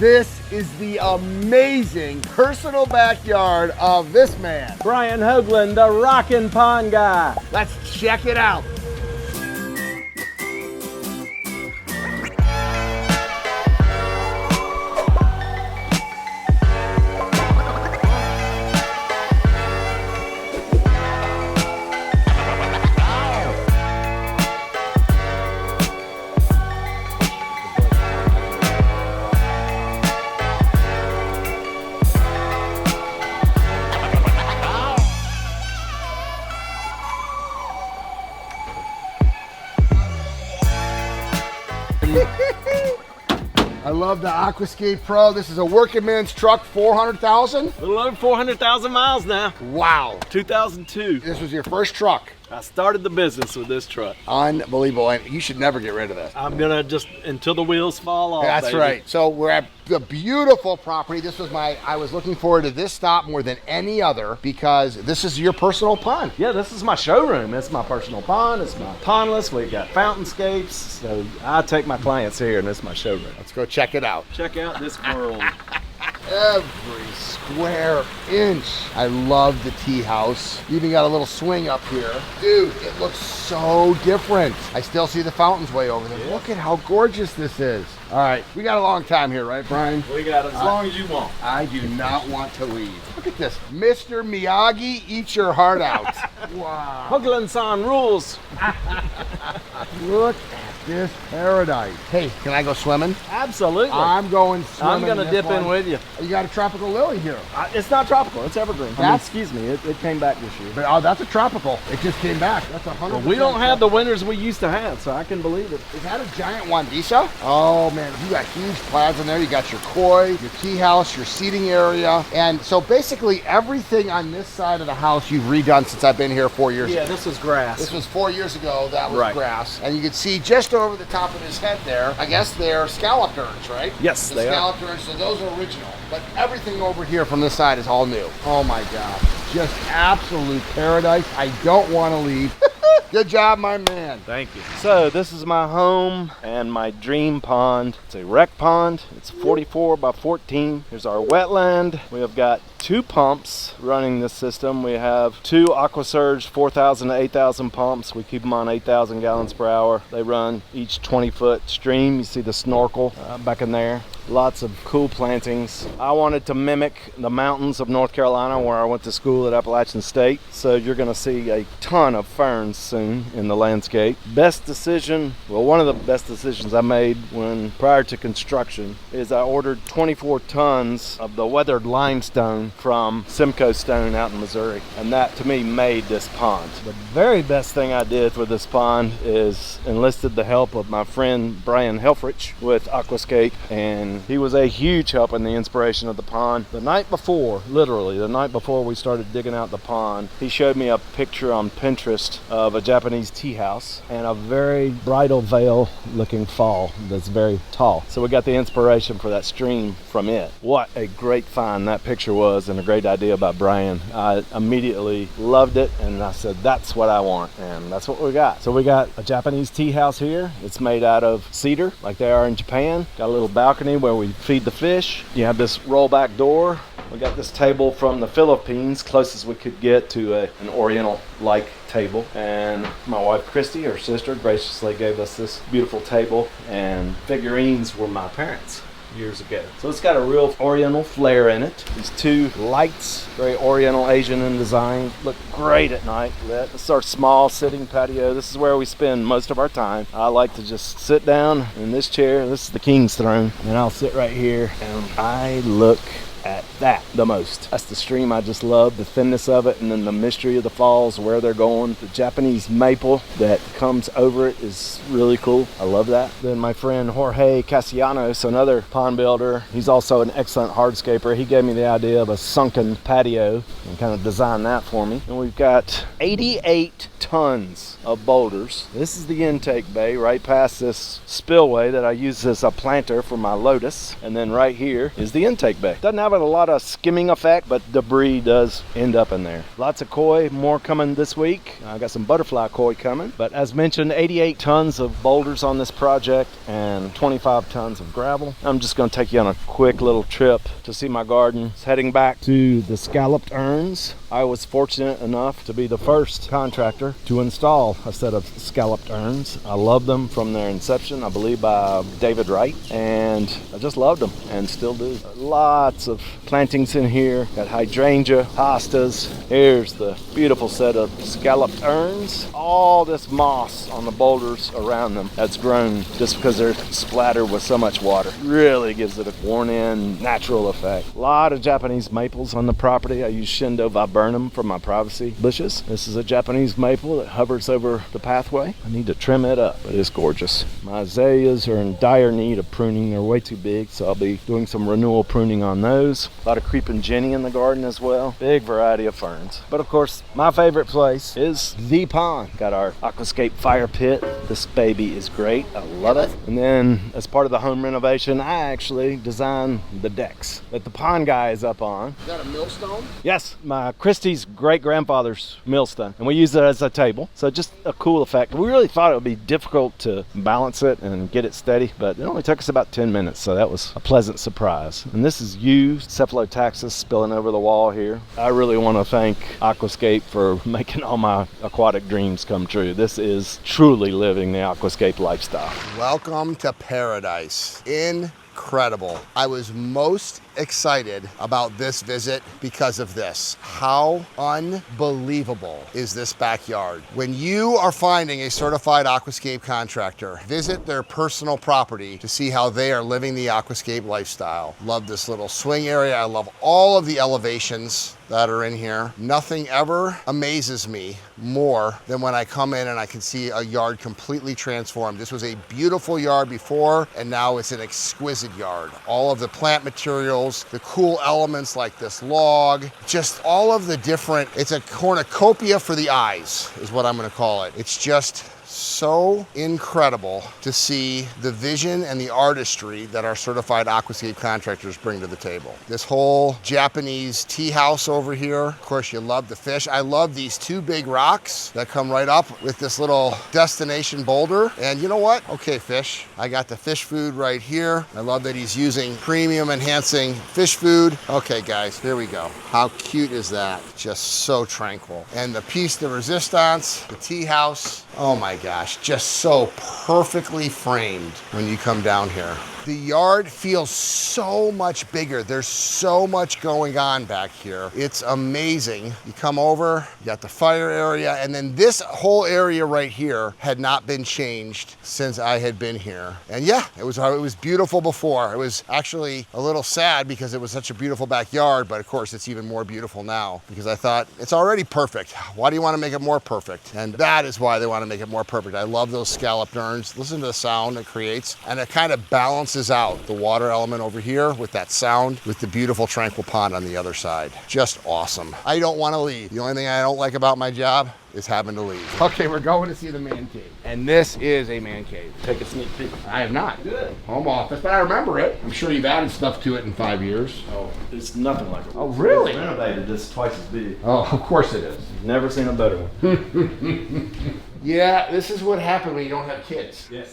This is the amazing personal backyard of this man. Brian Hoagland, the rockin' pond guy. Let's check it out. I love the Aquascape Pro. This is a working man's truck, 400,000? A little over 400,000 miles now. Wow. 2002. This was your first truck. I started the business with this truck. Unbelievable, and you should never get rid of this. I'm gonna just, until the wheels fall off, That's baby. right. So we're at the beautiful property. This was I was looking forward to this stop more than any other because this is your personal pond. Yeah, this is my showroom. It's my personal pond. It's my pondless. We've got fountainscapes. So I take my clients here, and this is my showroom. Let's go check it out. Check out this world. Every square inch. I love the tea house. You even got a little swing up here. Dude, it looks so different. I still see the fountains way over there. Yeah. Look at how gorgeous this is. All right, we got a long time here, right, Brian? We got as long as you want. I do not want to leave. Look at this. Mr. Miyagi, eat your heart out. Wow. Hoagland-san rules. Look at this paradise. Hey, can I go swimming? Absolutely. I'm going swimming. I'm going to dip in with you. You got a tropical lily here. It's not tropical. It's evergreen. Excuse me. It came back this year. But, oh, that's a tropical. It just came back. That's 100%. Well, we don't have the winters we used to have, so I can believe it. Is that a giant Wandisa? Oh, man. You got huge plaids in there. You got your koi, your tea house, your seating area. And so basically everything on this side of the house you've redone since I've been here 4 years ago. Yeah, this was grass. This was 4 years ago. That was grass. And you can see just over the top of his head there, I guess they're scallop terns, right? Yes, they are. Scallop terns, so those are original. But everything over here from this side is all new. Oh my God. Just absolute paradise. I don't want to leave. Good job, my man. Thank you. So this is my home and my dream pond. It's a rec pond. It's 44 by 14. Here's our wetland. We have got 2 pumps running this system. We have 2 AquaSurge 4,000 to 8,000 pumps. We keep them on 8,000 gallons per hour. They run each 20-foot stream. You see the snorkel back in there. Lots of cool plantings. I wanted to mimic the mountains of North Carolina where I went to school at Appalachian State. So you're gonna see a ton of ferns soon in the landscape. Best decision, well, one of the best decisions I made prior to construction is I ordered 24 tons of the weathered limestone from Simcoe Stone out in Missouri. And that to me made this pond. The very best thing I did with this pond is enlisted the help of my friend Brian Helfrich with Aquascape, and he was a huge help in the inspiration of the pond. The night before, literally the night before we started digging out the pond, he showed me a picture on Pinterest of a Japanese tea house and a very bridal veil looking fall that's very tall. So we got the inspiration for that stream from it. What a great find that picture was, and a great idea by Brian. I immediately loved it, and I said that's what I want, and that's what we got. So we got a Japanese tea house here. It's made out of cedar like they are in Japan. Got a little balcony where we feed the fish. You have this rollback door. We got this table from the Philippines, closest we could get to an Oriental-like table. And my wife, Christy, her sister, graciously gave us this beautiful table, and figurines were my parents years ago. So it's got a real Oriental flair in it. These 2 lights, very Oriental Asian in design, look great at night lit. This is our small sitting patio. This is where we spend most of our time. I like to just sit down in this chair. This is the king's throne, and I'll sit right here and I look at that the most. That's the stream I just love, the thinness of it, and then the mystery of the falls, where they're going. The Japanese maple that comes over it is really cool. I love that. Then my friend Jorge Castellanos, another pond builder, he's also an excellent hardscaper. He gave me the idea of a sunken patio and kind of designed that for me. And we've got 88 tons of boulders. This is the intake bay right past this spillway that I use as a planter for my lotus. And then right here is the intake bay. Doesn't have have a lot of skimming effect, but debris does end up in there. Lots of koi, more coming this week. I got some butterfly koi coming. But as mentioned, 88 tons of boulders on this project and 25 tons of gravel. I'm just going to take you on a quick little trip to see my garden. It's heading back to the scalloped urns. I was fortunate enough to be the first contractor to install a set of scalloped urns. I love them from their inception, I believe by David Wright, and I just loved them and still do. Lots of plantings in here. Got hydrangea, hostas. Here's the beautiful set of scalloped urns. All this moss on the boulders around them that's grown just because they're splattered with so much water. Really gives it a worn-in, natural effect. A lot of Japanese maples on the property. I use Shindo viburnum for my privacy bushes. This is a Japanese maple that hovers over the pathway. I need to trim it up, but it's gorgeous. My azaleas are in dire need of pruning. They're way too big, so I'll be doing some renewal pruning on those. A lot of creeping jenny in the garden as well. Big variety of ferns. But of course, my favorite place is the pond. Got our Aquascape fire pit. This baby is great. I love it. And then as part of the home renovation, I actually designed the decks that the pond guy is up on. Is that a millstone? Yes, my Christie's great-grandfather's millstone, and we use it as a table, so just a cool effect. We really thought it would be difficult to balance it and get it steady, but it only took us about 10 minutes, so that was a pleasant surprise. And this is used cephalotaxis spilling over the wall here. I really want to thank Aquascape for making all my aquatic dreams come true. This is truly living the Aquascape lifestyle. Welcome to paradise. Incredible. I was most excited about this visit because of this. How unbelievable is this backyard? When you are finding a certified aquascape contractor, visit their personal property to see how they are living the aquascape lifestyle. Love this little swing area. I love all of the elevations that are in here. Nothing ever amazes me more than when I come in and I can see a yard completely transformed. This was a beautiful yard before, and now it's an exquisite yard. All of the plant materials, the cool elements like this log, just all of the different, it's a cornucopia for the eyes is what I'm gonna call it. It's just so incredible to see the vision and the artistry that our certified aquascape contractors bring to the table. This whole Japanese tea house over here. Of course, you love the fish. I love these two big rocks that come right up with this little destination boulder. And you know what? Okay, fish. I got the fish food right here. I love that he's using premium enhancing fish food. Okay, guys, here we go. How cute is that? Just so tranquil. And the piece de resistance, the tea house. Oh my gosh, just so perfectly framed when you come down here. The yard feels so much bigger. There's so much going on back here. It's amazing. You come over, you got the fire area, and then this whole area right here had not been changed since I had been here. And yeah, it was beautiful before. It was actually a little sad because it was such a beautiful backyard, but of course it's even more beautiful now because I thought it's already perfect. Why do you want to make it more perfect? And that is why they want to make it more perfect. I love those scalloped urns. Listen to the sound it creates, and it kind of balances out the water element over here with that sound with the beautiful tranquil pond on the other side. Just awesome. I don't want to leave. The only thing I don't like about my job is having to leave. Okay, we're going to see the man cave. And this is a man cave. Take a sneak peek. I have not. Good. Home office, but I remember it. I'm sure you've added stuff to it in 5 years. Oh, it's nothing like it. Oh, really? It's renovated. It's twice as big. Oh, of course it is. Never seen a better one. Yeah, this is what happens when you don't have kids. Yes.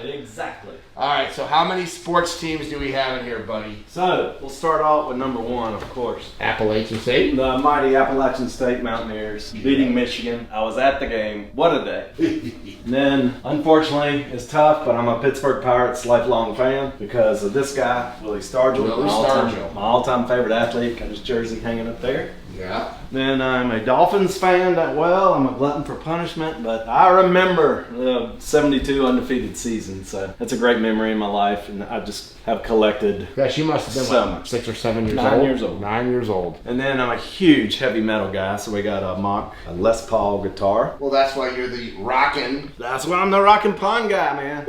Exactly. All right, so how many sports teams do we have in here, buddy? So, we'll start off with number one, of course. Appalachian State? The mighty Appalachian State Mountaineers beating Michigan. I was at the game. What a day. And then, unfortunately, it's tough, but I'm a Pittsburgh Pirates lifelong fan because of this guy, Willie Stargell. My all-time favorite athlete. Got his jersey hanging up there. Yeah. Then I'm a Dolphins fan. Well, I'm a glutton for punishment, but I remember the 72 undefeated season, so that's a great memory in my life, and I just have collected. Gosh, you must have been so like much. 6 or 7 years old. 9 years old. 9 years old. And then I'm a huge heavy metal guy, so we got a Les Paul guitar. Well, that's why you're the rockin'. That's why I'm the rockin' pond guy, man.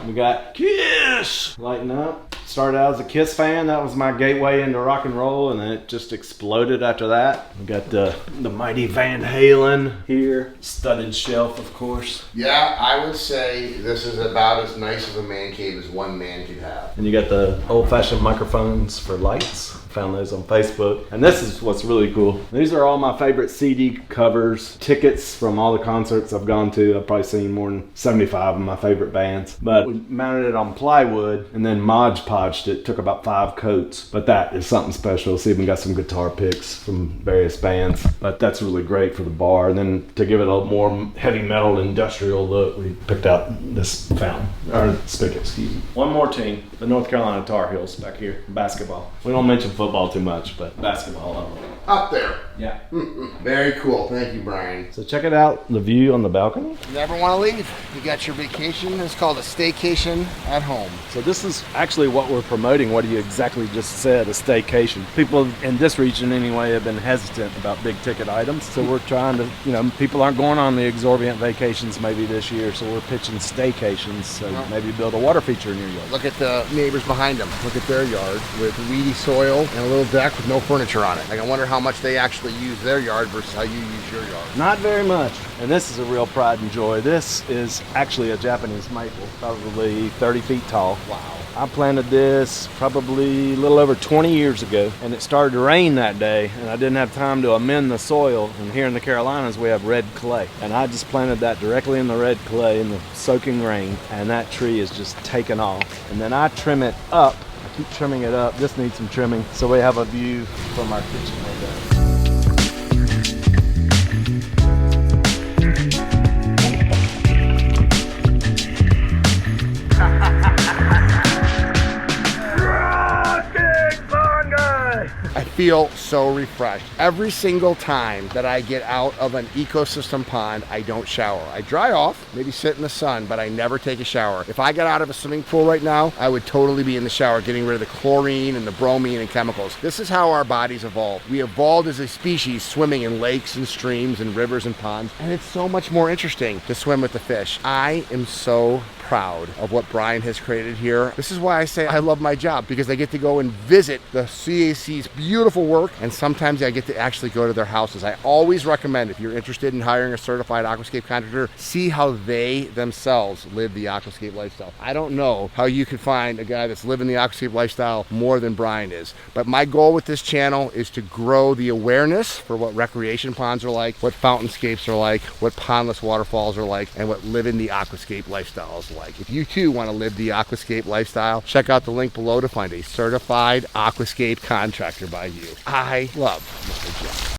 We got Kiss, lighten up. Started out as a Kiss fan. That was my gateway into rock and roll, and then it just exploded after that. We got the mighty Van Halen here. Studded shelf, of course. Yeah, I would say this is about as nice of a man cave as one man could have. And you got the old-fashioned microphones for lights. Found those on Facebook. And this is what's really cool. These are all my favorite CD covers, tickets from all the concerts I've gone to. I've probably seen more than 75 of my favorite bands. But we mounted it on plywood and then Mod Podged it. Took about 5 coats. But that is something special. It's even got some guitar picks from various bands. But that's really great for the bar. And then to give it a more heavy metal industrial look, we picked out this fountain, or spigot, excuse me. One more team, the North Carolina Tar Heels back here, basketball. We don't mention football too much, but basketball up there. Yeah. Very cool. Thank you, Brian. So check it out, the view on the balcony. You never want to leave. You got your vacation. It's called a staycation at home. So this is actually what we're promoting, what you exactly just said, a staycation. People in this region anyway have been hesitant about big ticket items. So we're trying to, people aren't going on the exorbitant vacations maybe this year. So we're pitching staycations. So maybe build a water feature in your yard. Look at the neighbors behind them. Look at their yard with weedy soil and a little deck with no furniture on it. Like, I wonder how much they actually use their yard versus how you use your yard. Not very much. And this is a real pride and joy. This is actually a Japanese maple, probably 30 feet tall. Wow. I planted this probably a little over 20 years ago, and it started to rain that day, and I didn't have time to amend the soil. And here in the Carolinas, we have red clay. And I just planted that directly in the red clay in the soaking rain, and that tree is just taken off. And then I trim it up. I keep trimming it up. This needs some trimming, so we have a view from our kitchen window. I feel so refreshed. Every single time that I get out of an ecosystem pond, I don't shower. I dry off, maybe sit in the sun, but I never take a shower. If I got out of a swimming pool right now, I would totally be in the shower, getting rid of the chlorine and the bromine and chemicals. This is how our bodies evolved. We evolved as a species swimming in lakes and streams and rivers and ponds, and it's so much more interesting to swim with the fish. I am so proud of what Brian has created here. This is why I say I love my job, because I get to go and visit the CAC's beautiful work, and sometimes I get to actually go to their houses. I always recommend, if you're interested in hiring a certified aquascape contractor, see how they themselves live the aquascape lifestyle. I don't know how you could find a guy that's living the aquascape lifestyle more than Brian is, but my goal with this channel is to grow the awareness for what recreation ponds are like, what fountainscapes are like, what pondless waterfalls are like, and what living the aquascape lifestyle is like. If you too want to live the aquascape lifestyle, check out the link below to find a certified aquascape contractor by you. I love my job.